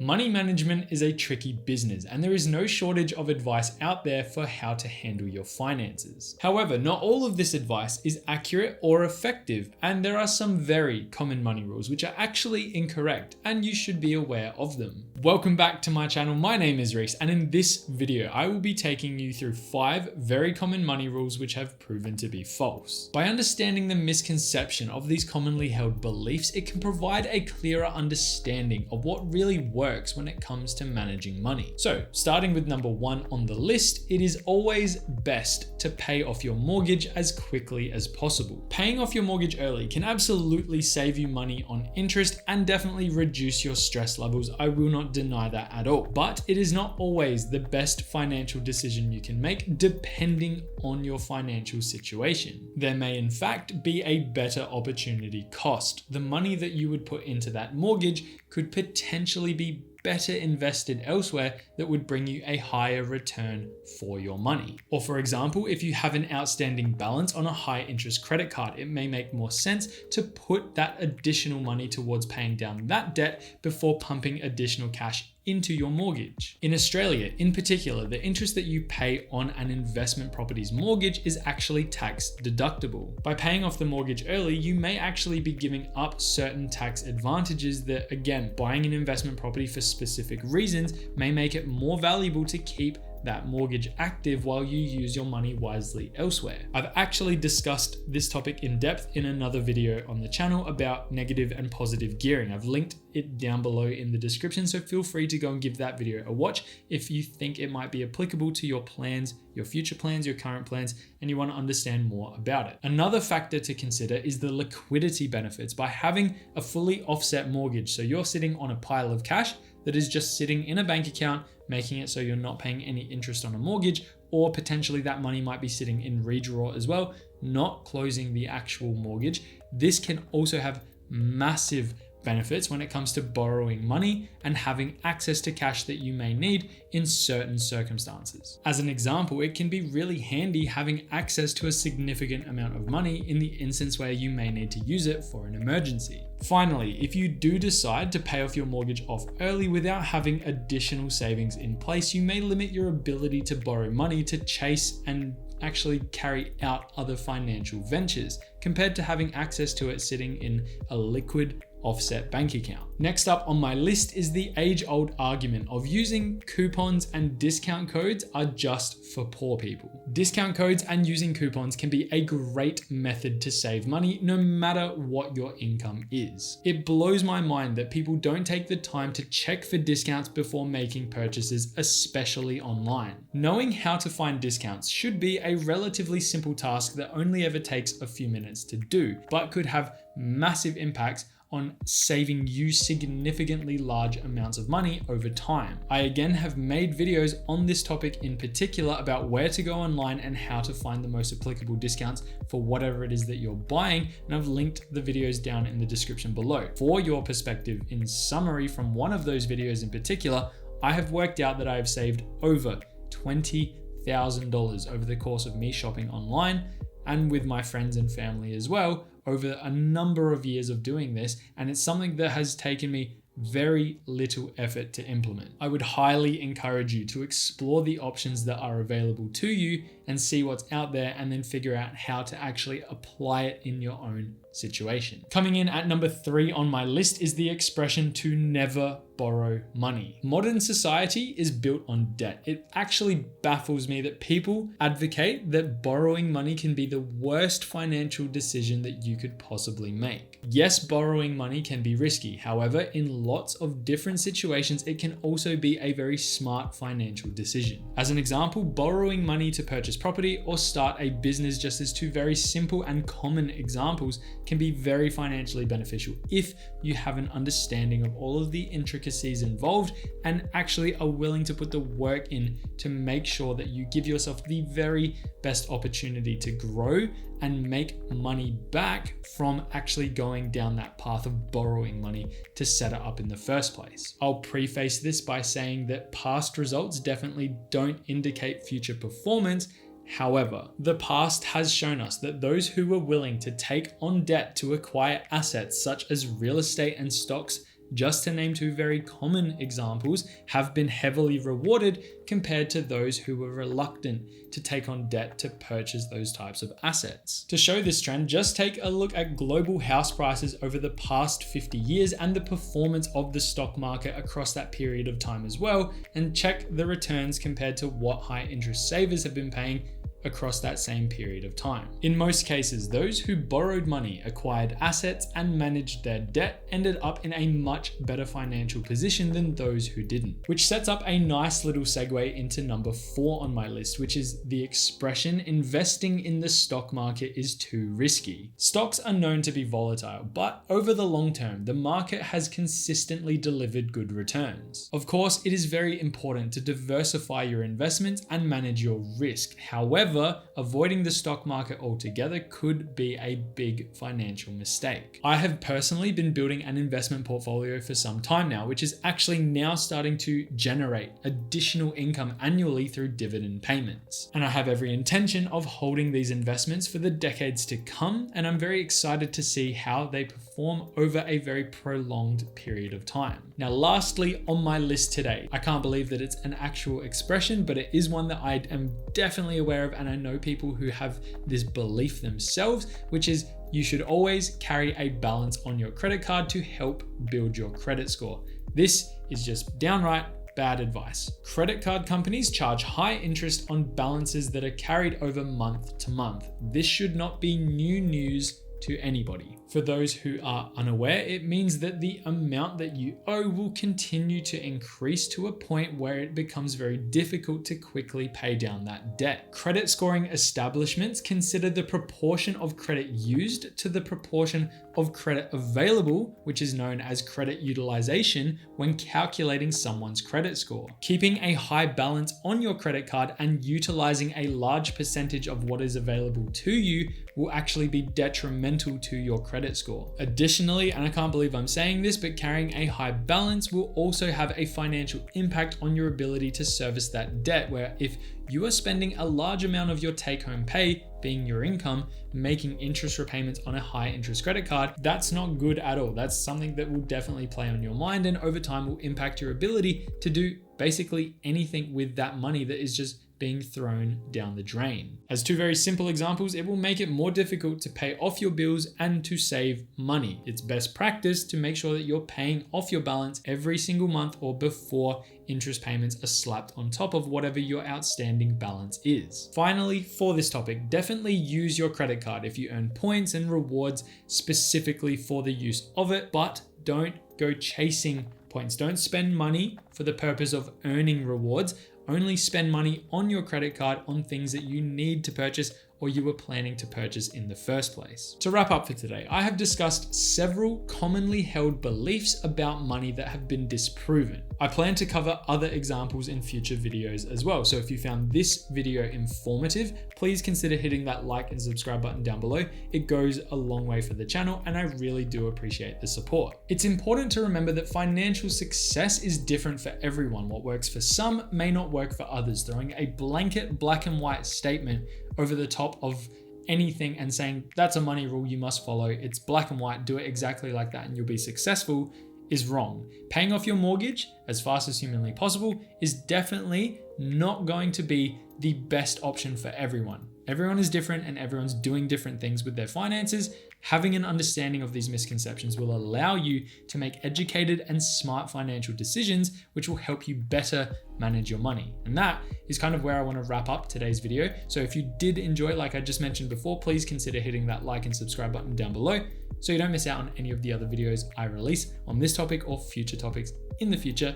Money management is a tricky business, and there is no shortage of advice out there for how to handle your finances. However, not all of this advice is accurate or effective, and there are some very common money rules which are actually incorrect, and you should be aware of them. Welcome back to my channel. My name is Reese, and in this video, I will be taking you through 5 very common money rules which have proven to be false. By understanding the misconception of these commonly held beliefs, it can provide a clearer understanding of what really works when it comes to managing money. So, starting with number 1 on the list, it is always best to pay off your mortgage as quickly as possible. Paying off your mortgage early can absolutely save you money on interest and definitely reduce your stress levels. I will not deny that at all. But it is not always the best financial decision you can make depending on your financial situation. There may in fact be a better opportunity cost. The money that you would put into that mortgage could potentially be better invested elsewhere that would bring you a higher return for your money. Or for example, if you have an outstanding balance on a high interest credit card, it may make more sense to put that additional money towards paying down that debt before pumping additional cash into your mortgage. In Australia, in particular, the interest that you pay on an investment property's mortgage is actually tax deductible. By paying off the mortgage early, you may actually be giving up certain tax advantages that, again, buying an investment property for specific reasons may make it more valuable to keep that mortgage active while you use your money wisely elsewhere. I've actually discussed this topic in depth in another video on the channel about negative and positive gearing. I've linked it down below in the description, so feel free to go and give that video a watch if you think it might be applicable to your plans, your future plans, your current plans, and you want to understand more about it. Another factor to consider is the liquidity benefits. By having a fully offset mortgage, so you're sitting on a pile of cash that is just sitting in a bank account, making it so you're not paying any interest on a mortgage, or potentially that money might be sitting in redraw as well, not closing the actual mortgage. This can also have massive benefits when it comes to borrowing money and having access to cash that you may need in certain circumstances. As an example, it can be really handy having access to a significant amount of money in the instance where you may need to use it for an emergency. Finally, if you do decide to pay off your mortgage off early without having additional savings in place, you may limit your ability to borrow money to chase and actually carry out other financial ventures compared to having access to it sitting in a liquid offset bank account. Next up on my list is the age-old argument of using coupons and discount codes are just for poor people. Discount codes and using coupons can be a great method to save money no matter what your income is. It blows my mind that people don't take the time to check for discounts before making purchases, especially online. Knowing how to find discounts should be a relatively simple task that only ever takes a few minutes to do, but could have massive impacts on saving you significantly large amounts of money over time. I again have made videos on this topic in particular about where to go online and how to find the most applicable discounts for whatever it is that you're buying, and I've linked the videos down in the description below. For your perspective, in summary from one of those videos in particular, I have worked out that I have saved over $20,000 over the course of me shopping online and with my friends and family as well over a number of years of doing this, and it's something that has taken me very little effort to implement. I would highly encourage you to explore the options that are available to you and see what's out there, and then figure out how to actually apply it in your own situation. Coming in at number 3 on my list is the expression to never borrow money. Modern society is built on debt. It actually baffles me that people advocate that borrowing money can be the worst financial decision that you could possibly make. Yes, borrowing money can be risky. However, in lots of different situations, it can also be a very smart financial decision. As an example, borrowing money to purchase property or start a business, just as 2 very simple and common examples, can be very financially beneficial if you have an understanding of all of the intricacies involved and actually are willing to put the work in to make sure that you give yourself the very best opportunity to grow and make money back from actually going down that path of borrowing money to set it up in the first place. I'll preface this by saying that past results definitely don't indicate future performance. However, the past has shown us that those who were willing to take on debt to acquire assets such as real estate and stocks just to name two very common examples, have been heavily rewarded compared to those who were reluctant to take on debt to purchase those types of assets. To show this trend, just take a look at global house prices over the past 50 years and the performance of the stock market across that period of time as well, and check the returns compared to what high interest savers have been paying across that same period of time. In most cases, those who borrowed money, acquired assets, and managed their debt ended up in a much better financial position than those who didn't. Which sets up a nice little segue into number 4 on my list, which is the expression investing in the stock market is too risky. Stocks are known to be volatile, but over the long term, the market has consistently delivered good returns. Of course, it is very important to diversify your investments and manage your risk. However, avoiding the stock market altogether could be a big financial mistake. I have personally been building an investment portfolio for some time now, which is actually now starting to generate additional income annually through dividend payments. And I have every intention of holding these investments for the decades to come, and I'm very excited to see how they perform over a very prolonged period of time. Now, lastly on my list today, I can't believe that it's an actual expression, but it is one that I am definitely aware of, and I know people who have this belief themselves, which is you should always carry a balance on your credit card to help build your credit score. This is just downright bad advice. Credit card companies charge high interest on balances that are carried over month to month. This should not be new news to anybody. For those who are unaware, it means that the amount that you owe will continue to increase to a point where it becomes very difficult to quickly pay down that debt. Credit scoring establishments consider the proportion of credit used to the proportion of credit available, which is known as credit utilization, when calculating someone's credit score. Keeping a high balance on your credit card and utilizing a large percentage of what is available to you will actually be detrimental to your credit score. Additionally, and I can't believe I'm saying this, but carrying a high balance will also have a financial impact on your ability to service that debt, where if you are spending a large amount of your take-home pay, being your income, making interest repayments on a high interest credit card, that's not good at all. That's something that will definitely play on your mind, and over time will impact your ability to do basically anything with that money that is just being thrown down the drain. As two very simple examples, it will make it more difficult to pay off your bills and to save money. It's best practice to make sure that you're paying off your balance every single month or before interest payments are slapped on top of whatever your outstanding balance is. Finally, for this topic, definitely use your credit card if you earn points and rewards specifically for the use of it, but don't go chasing points. Don't spend money for the purpose of earning rewards. Only spend money on your credit card on things that you need to purchase or you were planning to purchase in the first place. To wrap up for today, I have discussed several commonly held beliefs about money that have been disproven. I plan to cover other examples in future videos as well. So if you found this video informative, please consider hitting that like and subscribe button down below. It goes a long way for the channel, and I really do appreciate the support. It's important to remember that financial success is different for everyone. What works for some may not work for others. Throwing a blanket black and white statement over the top of anything and saying that's a money rule you must follow, it's black and white, do it exactly like that and you'll be successful, is wrong. Paying off your mortgage as fast as humanly possible is definitely not going to be the best option for everyone. Everyone is different and everyone's doing different things with their finances. Having an understanding of these misconceptions will allow you to make educated and smart financial decisions, which will help you better manage your money. And that is kind of where I want to wrap up today's video. So if you did enjoy, like I just mentioned before, please consider hitting that like and subscribe button down below so you don't miss out on any of the other videos I release on this topic or future topics in the future.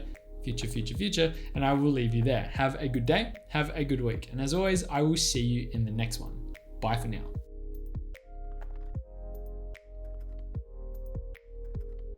And I will leave you there. Have a good day, have a good week. And as always, I will see you in the next one. Bye for now.